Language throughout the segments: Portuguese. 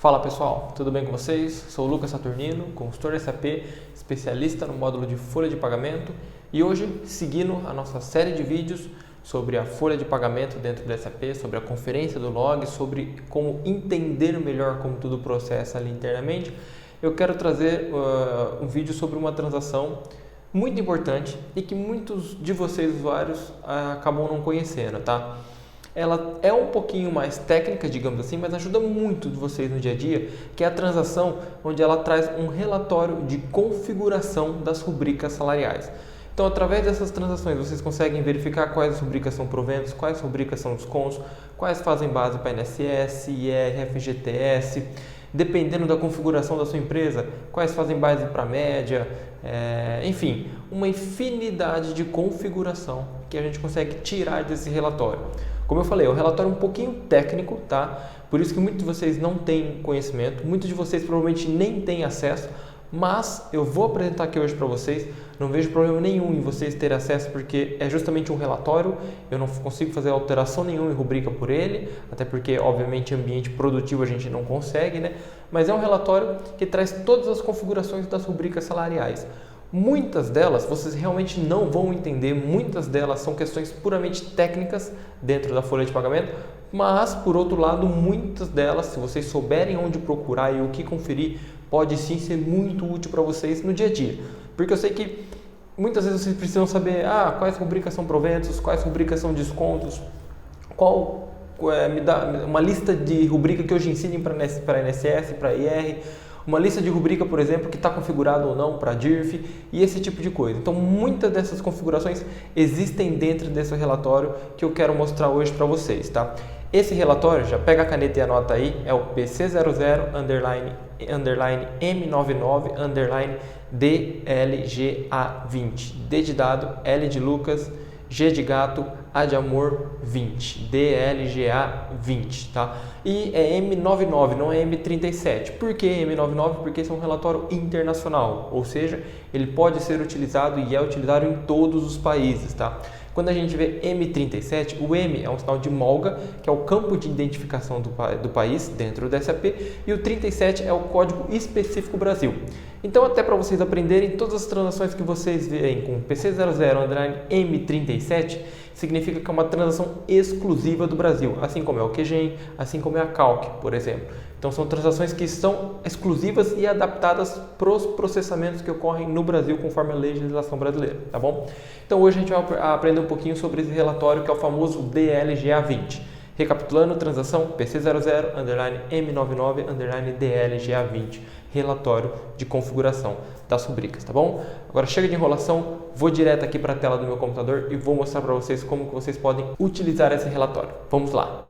Fala pessoal, tudo bem com vocês? Sou o Lucas Saturnino, consultor SAP, especialista no módulo de folha de pagamento e hoje seguindo a nossa série de vídeos sobre a folha de pagamento dentro do SAP, sobre a conferência do log, sobre como entender melhor como tudo processa ali internamente, eu quero trazer um vídeo sobre uma transação muito importante e que muitos de vocês usuários acabam não conhecendo, tá? Ela é um pouquinho mais técnica, digamos assim, mas ajuda muito de vocês no dia a dia, que é a transação onde ela traz um relatório de configuração das rubricas salariais. Então, através dessas transações, vocês conseguem verificar quais rubricas são proventos, quais rubricas são descontos, quais fazem base para INSS, IR, FGTS, dependendo da configuração da sua empresa, quais fazem base para média, enfim, uma infinidade de configuração que a gente consegue tirar desse relatório. Como eu falei, é um relatório um pouquinho técnico, tá? Por isso que muitos de vocês não têm conhecimento, muitos de vocês provavelmente nem têm acesso, mas eu vou apresentar aqui hoje para vocês. Não vejo problema nenhum em vocês terem acesso, porque é justamente um relatório, eu não consigo fazer alteração nenhuma em rubrica por ele, até porque, obviamente, ambiente produtivo a gente não consegue, né? Mas é um relatório que traz todas as configurações das rubricas salariais. Muitas delas vocês realmente não vão entender, muitas delas são questões puramente técnicas dentro da folha de pagamento, mas, por outro lado, muitas delas, se vocês souberem onde procurar e o que conferir, pode sim ser muito útil para vocês no dia a dia. Porque eu sei que muitas vezes vocês precisam saber quais rubricas são proventos, quais rubricas são descontos, me dá uma lista de rubrica que hoje ensinem para INSS, para IR, uma lista de rubrica, por exemplo, que está configurado ou não para DIRF e esse tipo de coisa. Então, muitas dessas configurações existem dentro desse relatório que eu quero mostrar hoje para vocês, tá? Esse relatório, já pega a caneta e anota aí, é o PC00-M99-DLGA20. D de dado, L de Lucas, G de gato, A de amor, 20. DLGA 20, tá? E é M99, não é M37. Por que M99? Porque esse é um relatório internacional, ou seja, ele pode ser utilizado e é utilizado em todos os países, tá? Quando a gente vê M37, o M é um sinal de molga, que é o campo de identificação do país dentro do SAP, e o 37 é o código específico Brasil. Então, até para vocês aprenderem, todas as transações que vocês veem com PC00-M37 significa que é uma transação exclusiva do Brasil, assim como é o QGEM, assim como é a Calc, por exemplo. Então, são transações que são exclusivas e adaptadas para os processamentos que ocorrem no Brasil conforme a legislação brasileira, tá bom? Então, hoje a gente vai aprender um pouquinho sobre esse relatório que é o famoso DLGA20. Recapitulando, transação PC00-M99-DLGA20, relatório de configuração das rubricas, tá bom? Agora chega de enrolação, vou direto aqui para a tela do meu computador e vou mostrar para vocês como que vocês podem utilizar esse relatório. Vamos lá!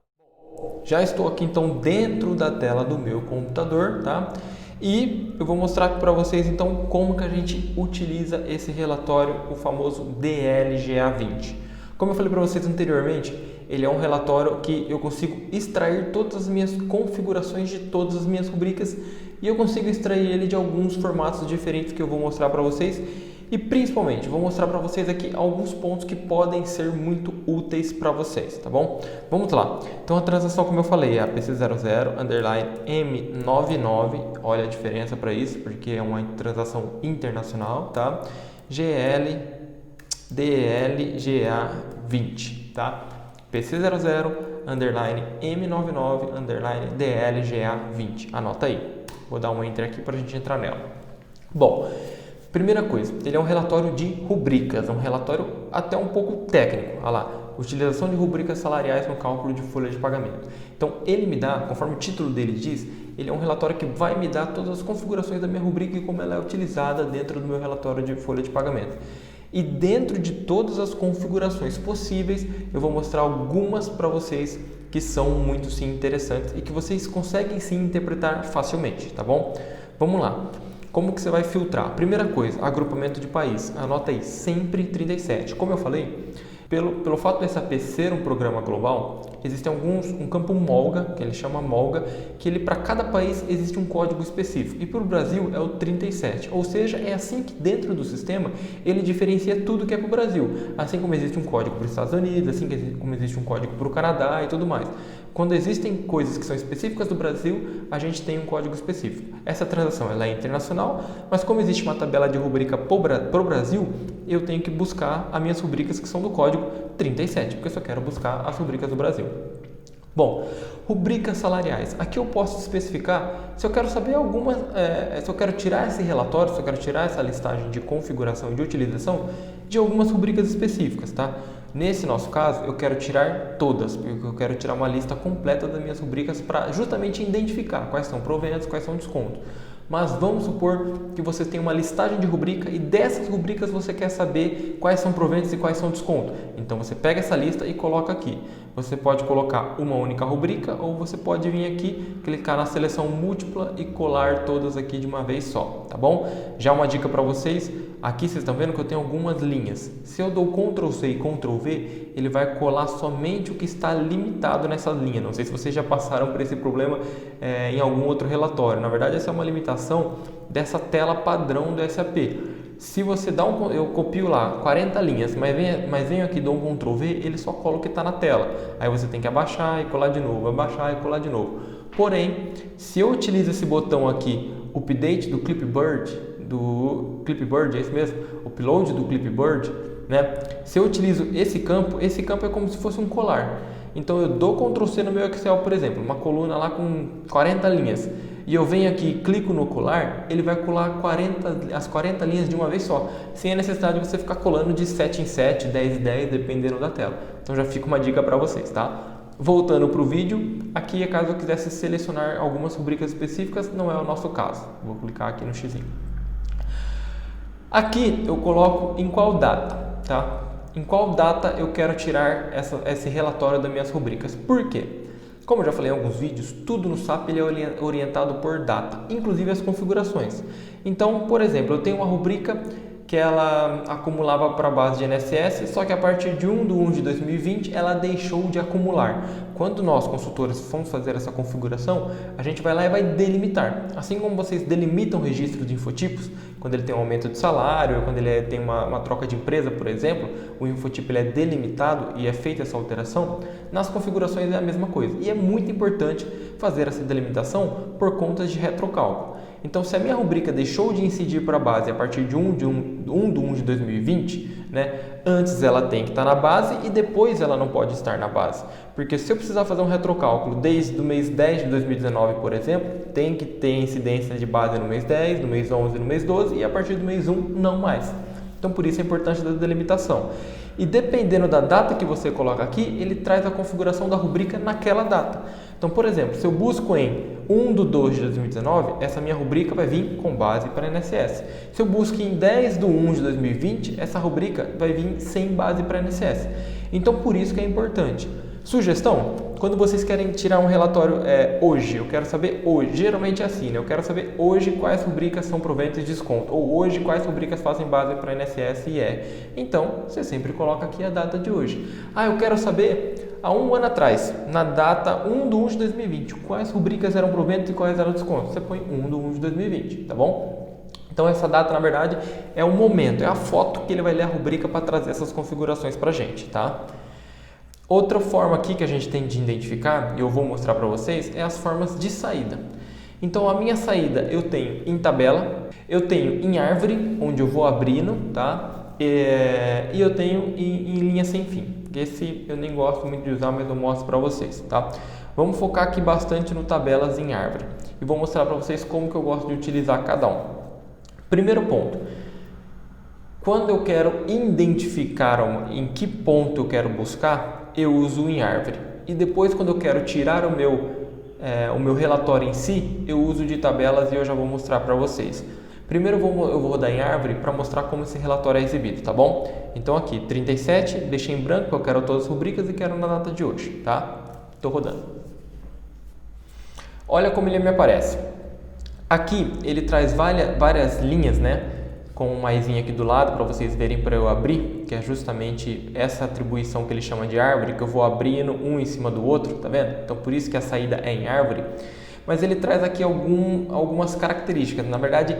Já estou aqui então dentro da tela do meu computador, tá? E eu vou mostrar para vocês então como que a gente utiliza esse relatório, o famoso DLGA20. Como eu falei para vocês anteriormente, ele é um relatório que eu consigo extrair todas as minhas configurações de todas as minhas rubricas e eu consigo extrair ele de alguns formatos diferentes que eu vou mostrar para vocês e principalmente vou mostrar para vocês aqui alguns pontos que podem ser muito úteis para vocês, tá bom? Vamos lá. Então a transação, como eu falei, é a PC00-M99, olha a diferença para isso, porque é uma transação internacional, tá? DLGA20, tá? PC00-M99-DLGA20. Anota aí. Vou dar um enter aqui para a gente entrar nela. Bom, primeira coisa, ele é um relatório de rubricas, é um relatório até um pouco técnico. Olha lá, utilização de rubricas salariais no cálculo de folha de pagamento. Então, ele me dá, conforme o título dele diz, ele é um relatório que vai me dar todas as configurações da minha rubrica e como ela é utilizada dentro do meu relatório de folha de pagamento. E dentro de todas as configurações possíveis, eu vou mostrar algumas para vocês que são muito sim interessantes e que vocês conseguem sim interpretar facilmente, tá bom? Vamos lá. Como que você vai filtrar? Primeira coisa, agrupamento de país. Anota aí, sempre 37. Como eu falei, pelo fato do SAP ser um programa global, existe um campo molga, que ele chama molga, que ele para cada país existe um código específico. E para o Brasil é o 37. Ou seja, é assim que dentro do sistema ele diferencia tudo que é para o Brasil. Assim como existe um código para os Estados Unidos, assim como existe um código para o Canadá e tudo mais. Quando existem coisas que são específicas do Brasil, a gente tem um código específico. Essa transação ela é internacional, mas como existe uma tabela de rubrica para o Brasil, eu tenho que buscar as minhas rubricas que são do código 37, porque eu só quero buscar as rubricas do Brasil. Bom, rubricas salariais. Aqui eu posso especificar se eu quero saber se eu quero tirar esse relatório, se eu quero tirar essa listagem de configuração e de utilização de algumas rubricas específicas, tá? Nesse nosso caso, eu quero tirar todas, porque eu quero tirar uma lista completa das minhas rubricas para justamente identificar quais são proventos, quais são descontos. Mas vamos supor que você tem uma listagem de rubrica e dessas rubricas você quer saber quais são proventos e quais são descontos. Então você pega essa lista e coloca aqui. Você pode colocar uma única rubrica ou você pode vir aqui, clicar na seleção múltipla e colar todas aqui de uma vez só, tá bom? Já uma dica para vocês, aqui vocês estão vendo que eu tenho algumas linhas. Se eu dou Ctrl C e Ctrl V, ele vai colar somente o que está limitado nessa linha. Não sei se vocês já passaram por esse problema em algum outro relatório. Na verdade, essa é uma limitação dessa tela padrão do SAP. Se você dá eu copio lá 40 linhas, mas venho aqui, dou um Ctrl V, ele só cola o que está na tela. Aí você tem que abaixar e colar de novo, abaixar e colar de novo. Porém, se eu utilizo esse botão aqui, Update do Clipboard, é isso mesmo? Upload do Clipboard, né? Se eu utilizo esse campo é como se fosse um colar. Então eu dou Ctrl C no meu Excel, por exemplo, uma coluna lá com 40 linhas. E eu venho aqui e clico no colar, ele vai colar as 40 linhas de uma vez só, sem a necessidade de você ficar colando de 7 em 7, 10 em 10, dependendo da tela. Então já fica uma dica para vocês, tá? Voltando para o vídeo, aqui é caso eu quisesse selecionar algumas rubricas específicas, não é o nosso caso. Vou clicar aqui no X. Aqui eu coloco em qual data, tá? Em qual data eu quero tirar esse relatório das minhas rubricas. Por quê? Como eu já falei em alguns vídeos, tudo no SAP ele é orientado por data, inclusive as configurações. Então, por exemplo, eu tenho uma rubrica que ela acumulava para a base de INSS, só que a partir de 1/1 de 2020 ela deixou de acumular. Quando nós, consultores, fomos fazer essa configuração, a gente vai lá e vai delimitar. Assim como vocês delimitam o registro de infotipos, quando ele tem um aumento de salário, ou quando ele tem uma troca de empresa, por exemplo, o infotipo ele é delimitado e é feita essa alteração, nas configurações é a mesma coisa. E é muito importante fazer essa delimitação por conta de retrocálculo. Então, se a minha rubrica deixou de incidir para a base a partir de 1/1 de 2020, né, antes ela tem que estar na base e depois ela não pode estar na base. Porque se eu precisar fazer um retrocálculo desde o mês 10 de 2019, por exemplo, tem que ter incidência de base no mês 10, no mês 11 e no mês 12 e a partir do mês 1 não mais. Então, por isso a importância da delimitação. E dependendo da data que você coloca aqui, ele traz a configuração da rubrica naquela data. Então, por exemplo, se eu busco em 1/2 de 2019, essa minha rubrica vai vir com base para INSS. Se eu busco em 10/1 de 2020, essa rubrica vai vir sem base para INSS. Então, por isso que é importante. Sugestão? Quando vocês querem tirar um relatório hoje, eu quero saber hoje, geralmente é assim, né? Eu quero saber hoje quais rubricas são proventos de desconto, ou hoje quais rubricas fazem base para INSS e IR. Então, você sempre coloca aqui a data de hoje. Eu quero saber, há um ano atrás, na data 1/1 de 2020, quais rubricas eram proventos e quais eram descontos. Você põe 1/1 de 2020, tá bom? Então, essa data, na verdade, é o momento, é a foto que ele vai ler a rubrica para trazer essas configurações para a gente, tá? Outra forma aqui que a gente tem de identificar, e eu vou mostrar para vocês, é as formas de saída. Então, a minha saída eu tenho em tabela, eu tenho em árvore, onde eu vou abrindo, tá? E eu tenho em linha sem fim. Esse eu nem gosto muito de usar, mas eu mostro para vocês, tá? Vamos focar aqui bastante no tabelas em árvore. E vou mostrar para vocês como que eu gosto de utilizar cada um. Primeiro ponto. Quando eu quero identificar em que ponto eu quero buscar, eu uso em árvore. E depois, quando eu quero tirar o meu relatório em si, eu uso de tabelas e eu já vou mostrar para vocês. Primeiro eu vou rodar em árvore para mostrar como esse relatório é exibido, tá bom? Então aqui, 37, deixei em branco, eu quero todas as rubricas e quero na data de hoje, tá? Estou rodando. Olha como ele me aparece. Aqui ele traz várias linhas, né? Com um maisinho aqui do lado para vocês verem para eu abrir, que é justamente essa atribuição que ele chama de árvore, que eu vou abrindo um em cima do outro, tá vendo? Então por isso que a saída é em árvore. Mas ele traz aqui algumas características, na verdade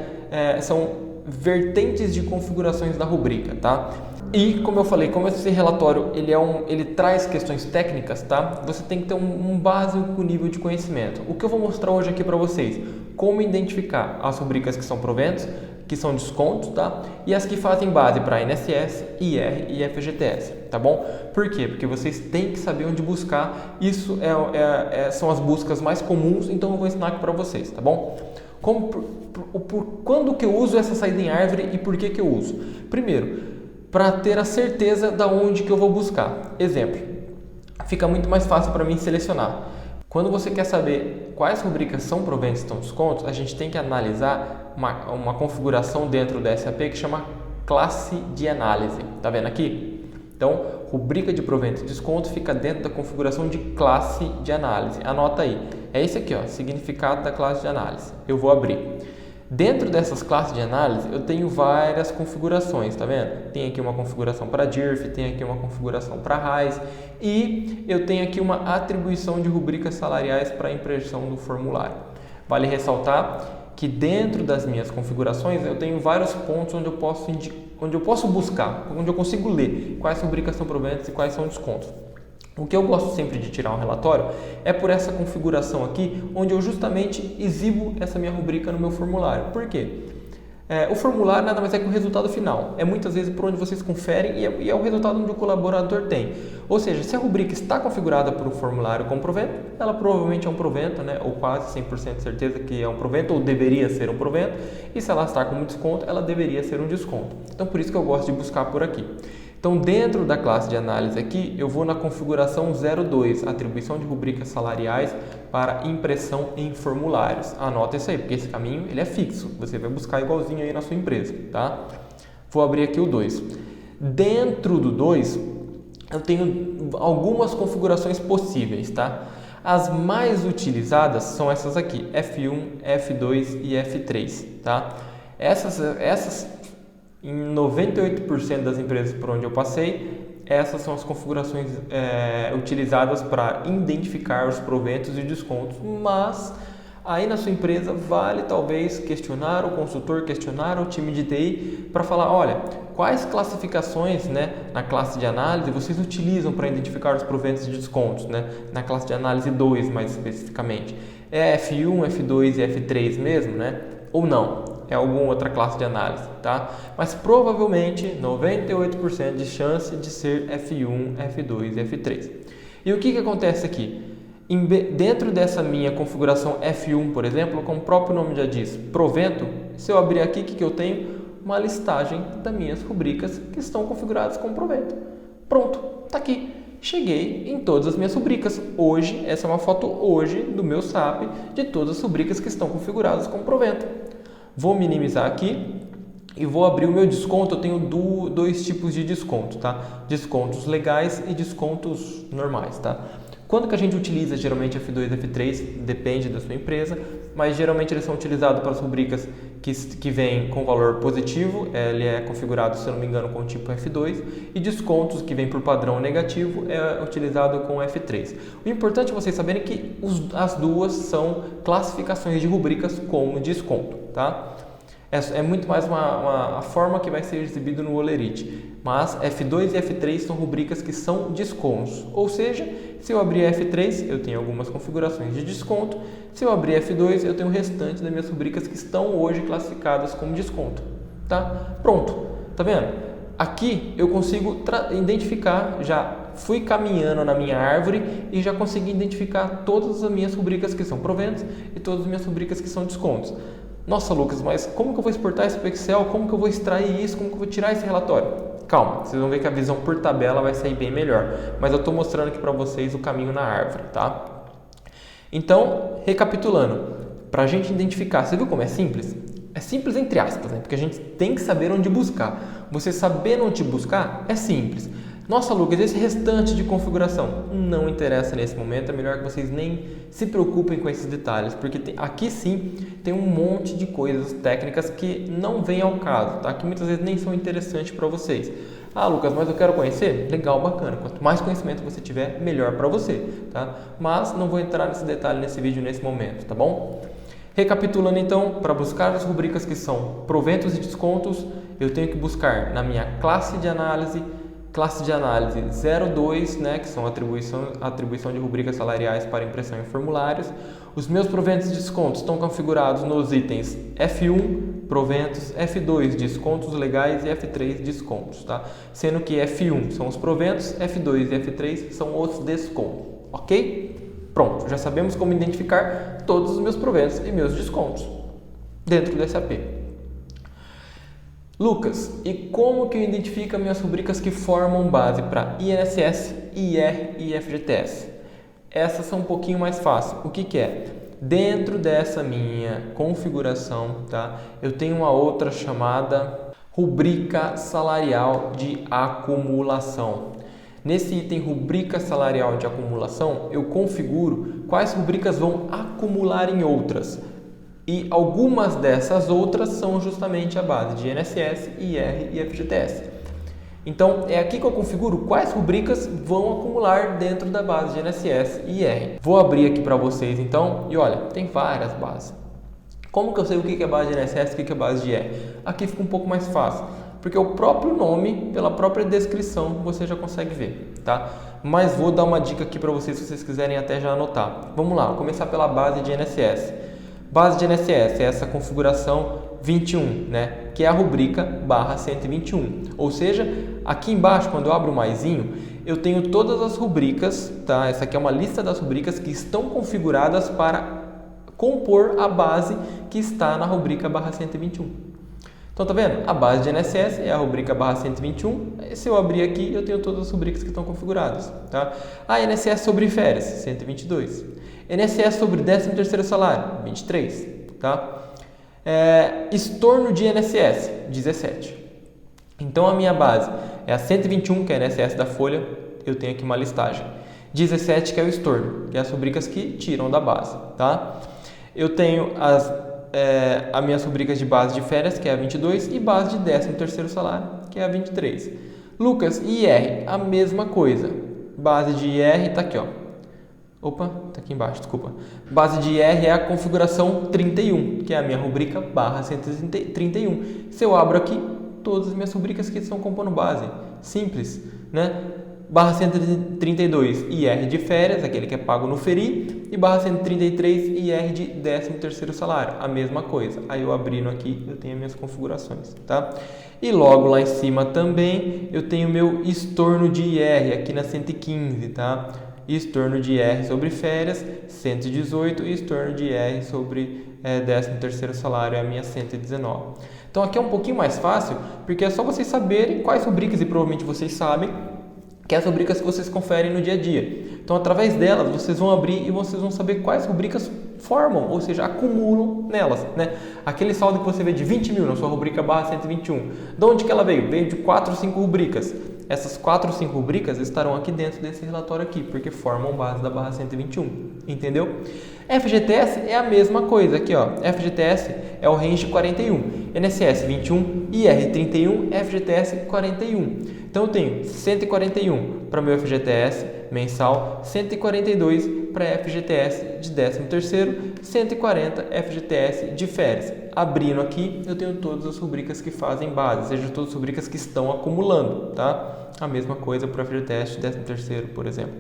são vertentes de configurações da rubrica, tá? E como eu falei, como esse relatório ele traz questões técnicas, tá? Você tem que ter um básico nível de conhecimento. O que eu vou mostrar hoje aqui para vocês, como identificar as rubricas que são proventos, que são descontos, tá? E as que fazem base para INSS, IR e FGTS, tá bom? Por quê? Porque vocês têm que saber onde buscar. Isso são as buscas mais comuns, então eu vou ensinar aqui para vocês, tá bom? Quando que eu uso essa saída em árvore e por que eu uso? Primeiro, para ter a certeza da onde que eu vou buscar. Exemplo, fica muito mais fácil para mim selecionar. Quando você quer saber quais rubricas são proventos e estão descontos, a gente tem que analisar uma configuração dentro da SAP que chama classe de análise. Tá vendo aqui? Então, rubrica de provento e desconto fica dentro da configuração de classe de análise. Anota aí. É esse aqui, ó, significado da classe de análise. Eu vou abrir. Dentro dessas classes de análise, eu tenho várias configurações, tá vendo? Tem aqui uma configuração para DIRF, tem aqui uma configuração para RAIS e eu tenho aqui uma atribuição de rubricas salariais para impressão do formulário. Vale ressaltar que dentro das minhas configurações eu tenho vários pontos onde eu posso buscar, onde eu consigo ler quais rubricas são proventos e quais são descontos. O que eu gosto sempre de tirar um relatório é por essa configuração aqui, onde eu justamente exibo essa minha rubrica no meu formulário. Por quê? O formulário nada mais é que o resultado final. É muitas vezes por onde vocês conferem e é o resultado onde o colaborador tem. Ou seja, se a rubrica está configurada para o formulário como provento, ela provavelmente é um provento, né? Ou quase 100% de certeza que é um provento, ou deveria ser um provento. E se ela está com desconto, ela deveria ser um desconto. Então, por isso que eu gosto de buscar por aqui. Então, dentro da classe de análise aqui, eu vou na configuração 02, atribuição de rubricas salariais para impressão em formulários. Anota isso aí, porque esse caminho ele é fixo. Você vai buscar igualzinho aí na sua empresa, tá? Vou abrir aqui o 2. Dentro do 2, eu tenho algumas configurações possíveis, tá? As mais utilizadas são essas aqui, F1, F2 e F3, tá? Essas em 98% das empresas por onde eu passei, essas são as configurações utilizadas para identificar os proventos e descontos, mas aí na sua empresa vale talvez questionar o consultor, questionar o time de TI para falar, olha, quais classificações, né, na classe de análise vocês utilizam para identificar os proventos e descontos, né, na classe de análise 2 mais especificamente. É F1, F2 e F3 mesmo, né? Ou não? É alguma outra classe de análise, tá? Mas provavelmente 98% de chance de ser F1, F2 e F3. E o que acontece aqui? Dentro dessa minha configuração F1, por exemplo, como o próprio nome já diz, provento, se eu abrir aqui, o que eu tenho? Uma listagem das minhas rubricas que estão configuradas como provento. Pronto, tá aqui. Cheguei em todas as minhas rubricas. Hoje, essa é uma foto hoje do meu SAP de todas as rubricas que estão configuradas como provento. Vou minimizar aqui e vou abrir o meu desconto. Eu tenho dois tipos de desconto, tá? Descontos legais e descontos normais, tá? Quando que a gente utiliza geralmente F2 e F3? Depende da sua empresa, mas geralmente eles são utilizados para as rubricas que vêm com valor positivo, ele é configurado, se eu não me engano, com o tipo F2, e descontos que vêm por padrão negativo é utilizado com F3. O importante é vocês saberem que as duas são classificações de rubricas como desconto, tá? É muito mais a forma que vai ser exibido no Olerite. Mas F2 e F3 são rubricas que são descontos. Ou seja, se eu abrir F3, eu tenho algumas configurações de desconto. Se eu abrir F2, eu tenho o restante das minhas rubricas que estão hoje classificadas como desconto. Tá? Pronto. Tá vendo? Aqui eu consigo identificar, já fui caminhando na minha árvore e já consegui identificar todas as minhas rubricas que são proventos e todas as minhas rubricas que são descontos. Nossa, Lucas, mas como que eu vou exportar isso para o Excel? Como que eu vou extrair isso? Como que eu vou tirar esse relatório? Calma, vocês vão ver que a visão por tabela vai sair bem melhor. Mas eu estou mostrando aqui para vocês o caminho na árvore, tá? Então, recapitulando, para a gente identificar, você viu como é simples? É simples entre aspas, né? Porque a gente tem que saber onde buscar. Você saber onde buscar é simples. Nossa, Lucas, esse restante de configuração não interessa nesse momento, é melhor que vocês nem se preocupem com esses detalhes, porque aqui sim tem um monte de coisas técnicas que não vêm ao caso, tá? Que muitas vezes nem são interessantes para vocês. Ah, Lucas, mas eu quero conhecer? Legal, bacana. Quanto mais conhecimento você tiver, melhor para você, tá? Mas não vou entrar nesse detalhe nesse vídeo nesse momento, tá bom? Recapitulando então, para buscar as rubricas que são proventos e descontos, eu tenho que buscar na minha classe de análise 02, né, que são atribuição de rubricas salariais para impressão em formulários. Os meus proventos e descontos estão configurados nos itens F1, proventos, F2, descontos legais e F3, descontos, tá? Sendo que F1 são os proventos, F2 e F3 são os descontos, ok? Pronto, já sabemos como identificar todos os meus proventos e meus descontos dentro do SAP. Lucas, e como que eu identifico minhas rubricas que formam base para INSS, IR e FGTS? Essas são um pouquinho mais fáceis. O que é? Dentro dessa minha configuração, tá? Eu tenho uma outra chamada rubrica salarial de acumulação. Nesse item rubrica salarial de acumulação, eu configuro quais rubricas vão acumular em outras. E algumas dessas outras são justamente a base de INSS, IR e FGTS. Então, é aqui que eu configuro quais rubricas vão acumular dentro da base de INSS e IR. Vou abrir aqui para vocês então, e olha, tem várias bases. Como que eu sei o que é base de INSS e o que é base de IR? Aqui fica um pouco mais fácil, porque o próprio nome, pela própria descrição, você já consegue ver, tá? Mas vou dar uma dica aqui para vocês, se vocês quiserem até já anotar. Vamos lá, vou começar pela base de INSS. Base de INSS é essa configuração 21, né? Que é a rubrica /121. Ou seja, aqui embaixo, quando eu abro o maisinho, eu tenho todas as rubricas, tá? Essa aqui é uma lista das rubricas que estão configuradas para compor a base que está na rubrica /121. Então, tá vendo? A base de INSS é a rubrica /121. Se eu abrir aqui, eu tenho todas as rubricas que estão configuradas, tá? A INSS sobre férias, 122. INSS sobre 13º salário, 23, tá? Estorno de INSS, 17. Então, a minha base é a 121, que é a INSS da folha, eu tenho aqui uma listagem. 17, que é o estorno, que é as rubricas que tiram da base, tá? Eu tenho as minhas rubricas de base de férias, que é a 22, e base de 13º salário, que é a 23. Lucas, e IR, a mesma coisa. Base de IR está aqui, ó. Opa, tá aqui embaixo, desculpa. Base de IR é a configuração 31, que é a minha rubrica /131. Se eu abro aqui, todas as minhas rubricas que estão compondo base. Simples, né? /132, IR de férias, aquele que é pago no FERI, e /133, IR de 13º salário, a mesma coisa. Aí eu abrindo aqui, eu tenho as minhas configurações, tá? E logo lá em cima também, eu tenho meu estorno de IR, aqui na 115, tá? Estorno de IR sobre férias, 118, e estorno de IR sobre 13º salário, é a minha 119. Então aqui é um pouquinho mais fácil, porque é só vocês saberem quais rubricas, e provavelmente vocês sabem, que é as rubricas que vocês conferem no dia a dia. Então, através delas, vocês vão abrir e vocês vão saber quais rubricas formam, ou seja, acumulam nelas, né? Aquele saldo que você vê de 20 mil na sua rubrica /121, de onde que ela veio? Veio de 4 ou 5 rubricas. Essas 4 ou 5 rubricas estarão aqui dentro desse relatório aqui, porque formam base da /121, entendeu? FGTS é a mesma coisa aqui, ó. FGTS é o range 41, INSS 21, IR 31, FGTS 41. Então eu tenho 141 para o meu FGTS mensal, 142 para FGTS de 13º, 140 FGTS de férias. Abrindo aqui, eu tenho todas as rubricas que fazem base, seja todas as rubricas que estão acumulando, tá? A mesma coisa para o FGTS de 13º, por exemplo.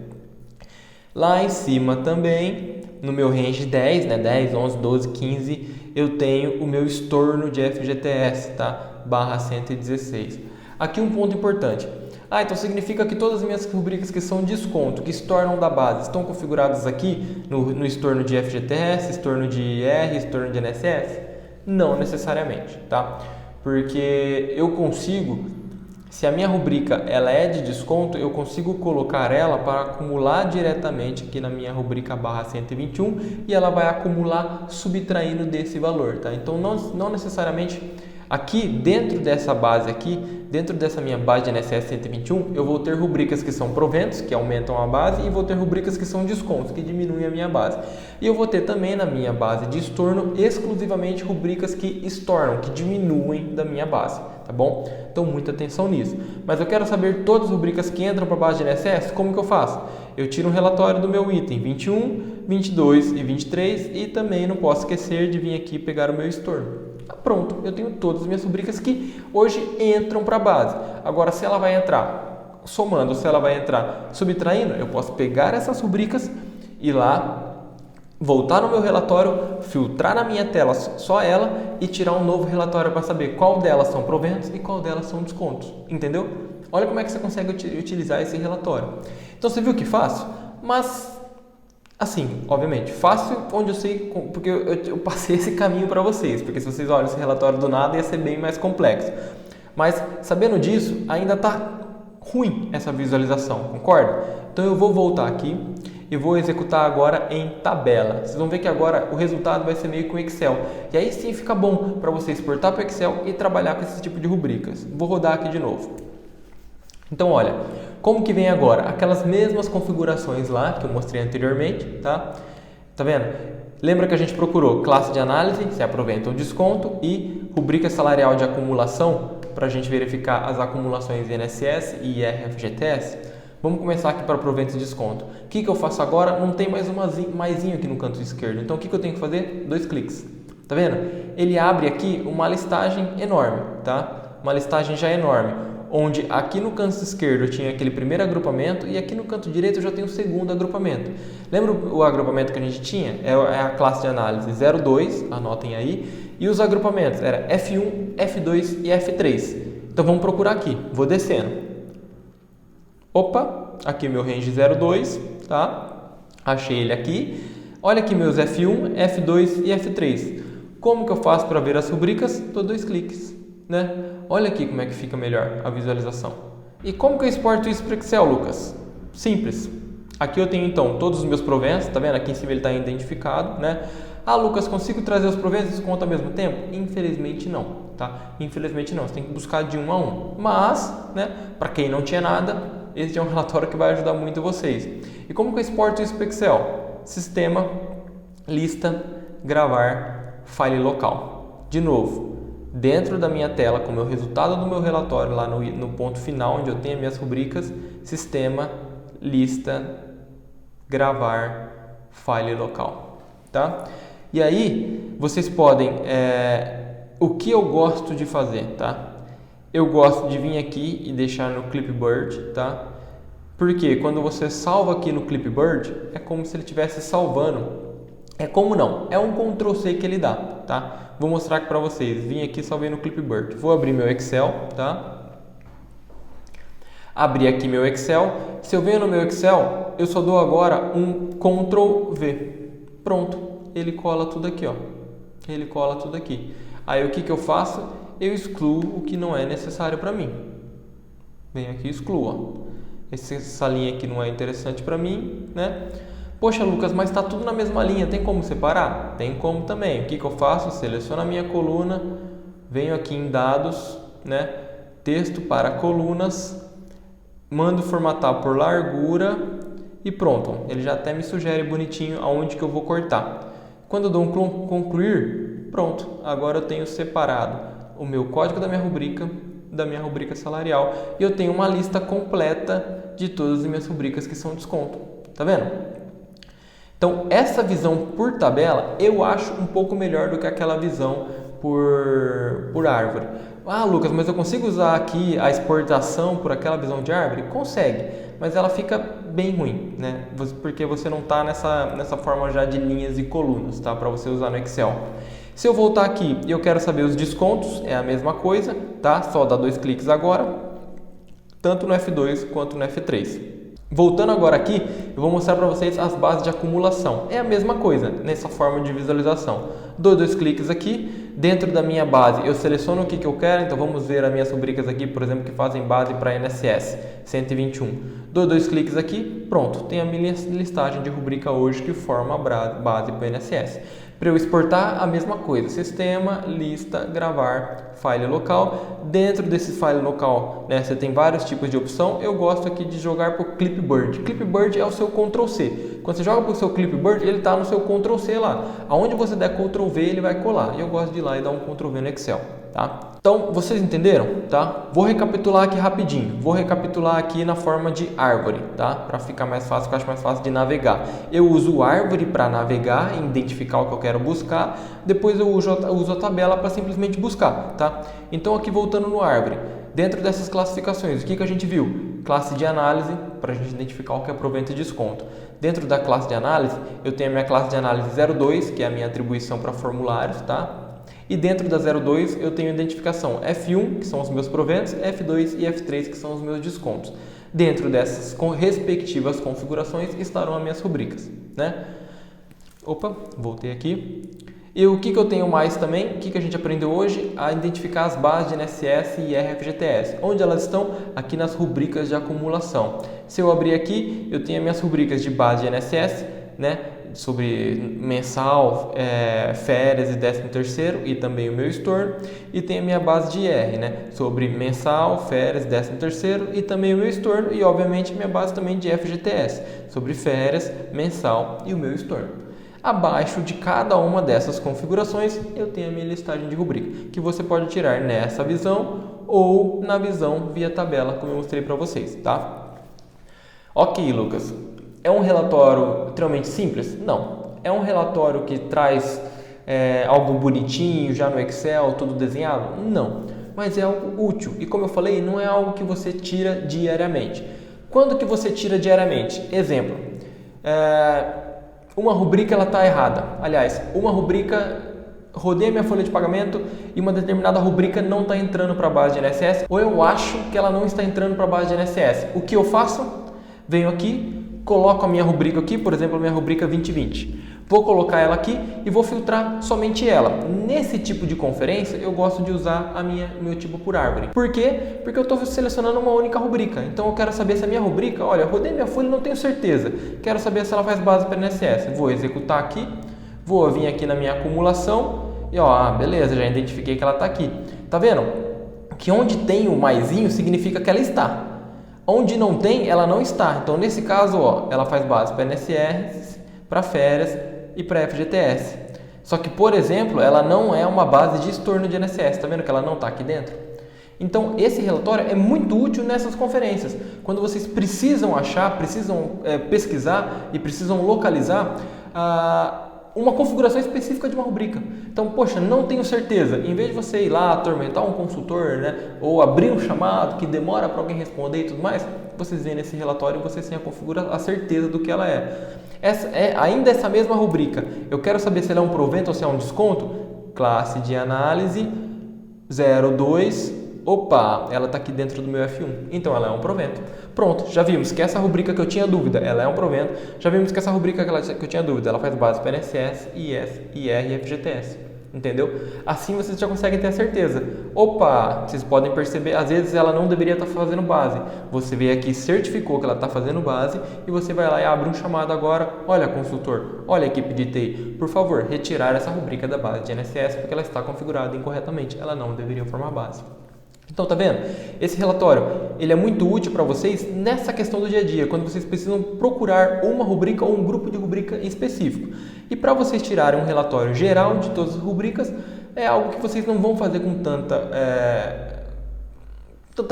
Lá em cima também, no meu range 10, né, 10, 11, 12, 15, eu tenho o meu estorno de FGTS, tá? /116. Aqui um ponto importante. Então significa que todas as minhas rubricas que são desconto, que estornam da base, estão configuradas aqui no estorno de FGTS, estorno de IR, estorno de INSS? Não necessariamente, tá? Porque eu consigo, se a minha rubrica ela é de desconto, eu consigo colocar ela para acumular diretamente aqui na minha rubrica /121 e ela vai acumular subtraindo desse valor, tá? Então não necessariamente aqui dentro dessa base aqui, dentro dessa minha base de INSS 121, eu vou ter rubricas que são proventos, que aumentam a base, e vou ter rubricas que são descontos, que diminuem a minha base. E eu vou ter também na minha base de estorno, exclusivamente rubricas que estornam, que diminuem da minha base, tá bom? Então, muita atenção nisso. Mas eu quero saber todas as rubricas que entram para a base de INSS, como que eu faço? eu tiro um relatório do meu item 21, 22 e 23 e também não posso esquecer de vir aqui pegar o meu estorno. Pronto, eu tenho todas as minhas rubricas que hoje entram para a base. Agora, se ela vai entrar somando ou se ela vai entrar subtraindo, eu posso pegar essas rubricas, ir lá, voltar no meu relatório, filtrar na minha tela só ela e tirar um novo relatório para saber qual delas são proventos e qual delas são descontos. Entendeu? Olha como é que você consegue utilizar esse relatório. Então, você viu que fácil? Mas, assim, obviamente, fácil onde eu sei, porque eu passei esse caminho para vocês, porque se vocês olham esse relatório do nada ia ser bem mais complexo. Mas, sabendo disso, ainda está ruim essa visualização, concorda? Então, eu vou voltar aqui e vou executar agora em tabela. Vocês vão ver que agora o resultado vai ser meio com Excel. E aí sim fica bom para você exportar para o Excel e trabalhar com esse tipo de rubricas. Vou rodar aqui de novo. Então, olha, como que vem agora? Aquelas mesmas configurações lá que eu mostrei anteriormente, tá? Tá vendo? Lembra que a gente procurou classe de análise, se aproveita o desconto, e rubrica salarial de acumulação, para a gente verificar as acumulações INSS e IR-FGTS. Vamos começar aqui para provento e desconto. O que eu faço agora? Não tem mais um maisinho aqui no canto esquerdo. Então, o que eu tenho que fazer? 2 cliques. Tá vendo? Ele abre aqui uma listagem enorme, tá? Uma listagem já enorme, onde aqui no canto esquerdo eu tinha aquele primeiro agrupamento e aqui no canto direito eu já tenho o segundo agrupamento. Lembra o agrupamento que a gente tinha? É a classe de análise 02, anotem aí, e os agrupamentos era F1, F2 e F3. Então vamos procurar aqui, vou descendo. Opa, aqui meu range 02, tá? Achei ele aqui. Olha aqui meus F1, F2 e F3. Como que eu faço para ver as rubricas? Dou 2 cliques, né? Olha aqui como é que fica melhor a visualização. E como que eu exporto isso para Excel, Lucas? Simples. Aqui eu tenho então todos os meus proventos, tá vendo? Aqui em cima ele está identificado, né? Ah, Lucas, consigo trazer os proventos e desconto ao mesmo tempo? Infelizmente não, tá? Infelizmente não, você tem que buscar de um a um. Mas, né, para quem não tinha nada, esse é um relatório que vai ajudar muito vocês. E como que eu exporto isso para Excel? Sistema, lista, gravar, file local. De novo, dentro da minha tela, com o meu resultado do meu relatório, lá no ponto final, onde eu tenho as minhas rubricas, sistema, lista, gravar, file local. Tá? E aí, vocês podem... o que eu gosto de fazer, tá? Eu gosto de vir aqui e deixar no Clipboard, tá? Porque quando você salva aqui no Clipboard, é como se ele estivesse salvando. É como não, é um Ctrl C que ele dá, tá? Vou mostrar aqui para vocês. Vim aqui e salvei no Clipboard. Vou abrir meu Excel, tá? Abri aqui meu Excel. Se eu venho no meu Excel, eu só dou agora um Ctrl V. Pronto, ele cola tudo aqui, ó. Ele cola tudo aqui. Aí o que eu faço? Eu excluo o que não é necessário para mim. Venho aqui e excluo, ó. Essa linha aqui não é interessante para mim, né? Poxa, Lucas, mas está tudo na mesma linha, tem como separar? Tem como também. O que eu faço? Seleciono a minha coluna, venho aqui em dados, né? Texto para colunas, mando formatar por largura e pronto. Ele já até me sugere bonitinho aonde que eu vou cortar. Quando eu dou um concluir, pronto. Agora eu tenho separado o meu código da minha rubrica salarial e eu tenho uma lista completa de todas as minhas rubricas que são desconto. Tá vendo? Então, essa visão por tabela eu acho um pouco melhor do que aquela visão por árvore. Ah, Lucas, mas eu consigo usar aqui a exportação por aquela visão de árvore? Consegue, mas ela fica bem ruim, né? Porque você não está nessa forma já de linhas e colunas, tá? Para você usar no Excel. Se eu voltar aqui e eu quero saber os descontos, é a mesma coisa, tá? Só dá 2 cliques agora, tanto no F2 quanto no F3. Voltando agora aqui, eu vou mostrar para vocês as bases de acumulação. É a mesma coisa, nessa forma de visualização. Dou 2 cliques aqui, dentro da minha base eu seleciono o que eu quero, então vamos ver as minhas rubricas aqui, por exemplo, que fazem base para INSS, 121. Dou 2 cliques aqui, pronto, tem a minha listagem de rubrica hoje que forma a base para o INSS. Para eu exportar, a mesma coisa, sistema, lista, gravar, file local. Dentro desse file local, né, você tem vários tipos de opção. Eu gosto aqui de jogar para o Clipboard. Clipboard é o seu Ctrl C. Quando você joga para o seu clipboard, ele está no seu Ctrl C lá. Aonde você der Ctrl V, ele vai colar. E eu gosto de ir lá e dar um Ctrl V no Excel, tá? Então, vocês entenderam, tá? Vou recapitular aqui rapidinho. Vou recapitular aqui na forma de árvore, tá? Para ficar mais fácil, que eu acho mais fácil de navegar. Eu uso árvore para navegar e identificar o que eu quero buscar. Depois eu uso a tabela para simplesmente buscar, tá? Então, aqui voltando no árvore. Dentro dessas classificações, o que a gente viu? Classe de análise, para a gente identificar o que é provento e desconto. Dentro da classe de análise, eu tenho a minha classe de análise 02, que é a minha atribuição para formulários, tá? E dentro da 02 eu tenho a identificação F1, que são os meus proventos, F2 e F3, que são os meus descontos. Dentro dessas respectivas configurações estarão as minhas rubricas, né? Opa, voltei aqui. E o que eu tenho mais também, o que a gente aprendeu hoje? A identificar as bases de INSS e IR/FGTS. Onde elas estão? Aqui nas rubricas de acumulação. Se eu abrir aqui, eu tenho as minhas rubricas de base de INSS, né? Sobre mensal, férias e 13º e também o meu estorno, e tem a minha base de IR, né? Sobre mensal, férias, 13º e também o meu estorno, e obviamente minha base também de FGTS, sobre férias, mensal e o meu estorno. Abaixo de cada uma dessas configurações eu tenho a minha listagem de rubrica, que você pode tirar nessa visão ou na visão via tabela, como eu mostrei para vocês, tá? Ok, Lucas. É um relatório extremamente simples? Não. É um relatório que traz algo bonitinho já no Excel, tudo desenhado? Não. Mas é algo útil. E como eu falei, não é algo que você tira diariamente. Quando que você tira diariamente? Exemplo. Uma rubrica está errada. Aliás, uma rubrica... Rodei a minha folha de pagamento e uma determinada rubrica não está entrando para a base de INSS, ou eu acho que ela não está entrando para a base de INSS. O que eu faço? Venho aqui, coloco a minha rubrica aqui, por exemplo, a minha rubrica 2020. Vou colocar ela aqui e vou filtrar somente ela. Nesse tipo de conferência, eu gosto de usar meu tipo por árvore. Por quê? Porque eu estou selecionando uma única rubrica. Então, eu quero saber se a minha rubrica... Olha, rodei minha folha e não tenho certeza. Quero saber se ela faz base para INSS. Vou executar aqui. Vou vir aqui na minha acumulação. E, ó, beleza, já identifiquei que ela está aqui. Tá vendo? Que onde tem o maisinho significa que ela está. Onde não tem, ela não está. Então, nesse caso, ó, ela faz base para INSS, para férias e para FGTS. Só que, por exemplo, ela não é uma base de estorno de INSS. Está vendo que ela não está aqui dentro? Então, esse relatório é muito útil nessas conferências. Quando vocês precisam achar, precisam pesquisar e precisam localizar uma configuração específica de uma rubrica. Então, poxa, não tenho certeza. Em vez de você ir lá atormentar um consultor, né, ou abrir um chamado que demora para alguém responder e tudo mais, vocês veem nesse relatório e vocês têm a certeza do que ela é. Ainda essa mesma rubrica. Eu quero saber se ela é um provento ou se é um desconto. Classe de análise 02. Opa, ela está aqui dentro do meu F1, então ela é um provento. Pronto, já vimos que essa rubrica que eu tinha dúvida, ela é um provento. Já vimos que essa rubrica que eu tinha dúvida, ela faz base para INSS, IR e FGTS. Entendeu? Assim vocês já conseguem ter a certeza. Opa, vocês podem perceber, às vezes ela não deveria estar fazendo base. Você veio aqui, certificou que ela está fazendo base e você vai lá e abre um chamado agora. Olha, consultor, olha, equipe de TI, por favor, retirar essa rubrica da base de INSS porque ela está configurada incorretamente. Ela não deveria formar base. Então, tá vendo? Esse relatório, ele é muito útil para vocês nessa questão do dia a dia, quando vocês precisam procurar uma rubrica ou um grupo de rubrica específico. E para vocês tirarem um relatório geral de todas as rubricas, é algo que vocês não vão fazer com tanta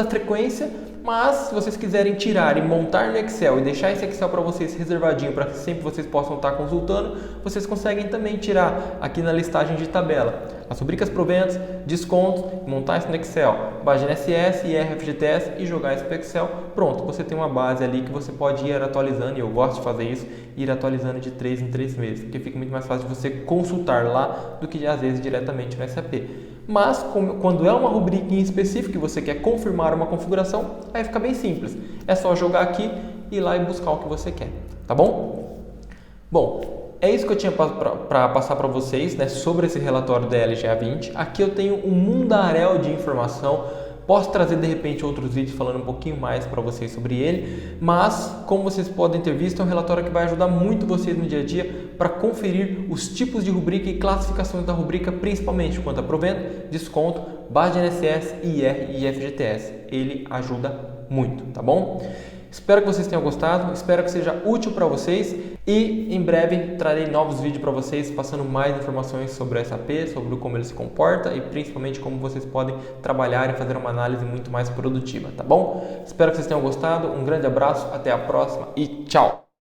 frequência, mas se vocês quiserem tirar e montar no Excel e deixar esse Excel para vocês reservadinho para que sempre vocês possam estar consultando, vocês conseguem também tirar aqui na listagem de tabela as rubricas proventos, descontos, montar isso no Excel, base de INSS, IR, FGTS e jogar isso para o Excel. Pronto, você tem uma base ali que você pode ir atualizando, e eu gosto de fazer isso, ir atualizando de 3 em 3 meses, porque fica muito mais fácil de você consultar lá do que às vezes diretamente no SAP. Mas quando é uma rubrica em específico e você quer confirmar uma configuração, aí fica bem simples. É só jogar aqui, ir lá e buscar o que você quer, tá bom? Bom, é isso que eu tinha para passar para vocês, né, sobre esse relatório da LGA 20. Aqui eu tenho um mundaréu de informação. Posso trazer de repente outros vídeos falando um pouquinho mais para vocês sobre ele, mas como vocês podem ter visto, é um relatório que vai ajudar muito vocês no dia a dia para conferir os tipos de rubrica e classificações da rubrica, principalmente quanto a provento, desconto, base de INSS, IR e FGTS. Ele ajuda muito, tá bom? Espero que vocês tenham gostado, espero que seja útil para vocês E em breve trarei novos vídeos para vocês, passando mais informações sobre o SAP, sobre como ele se comporta e principalmente como vocês podem trabalhar e fazer uma análise muito mais produtiva, tá bom? Espero que vocês tenham gostado, um grande abraço, até a próxima e tchau!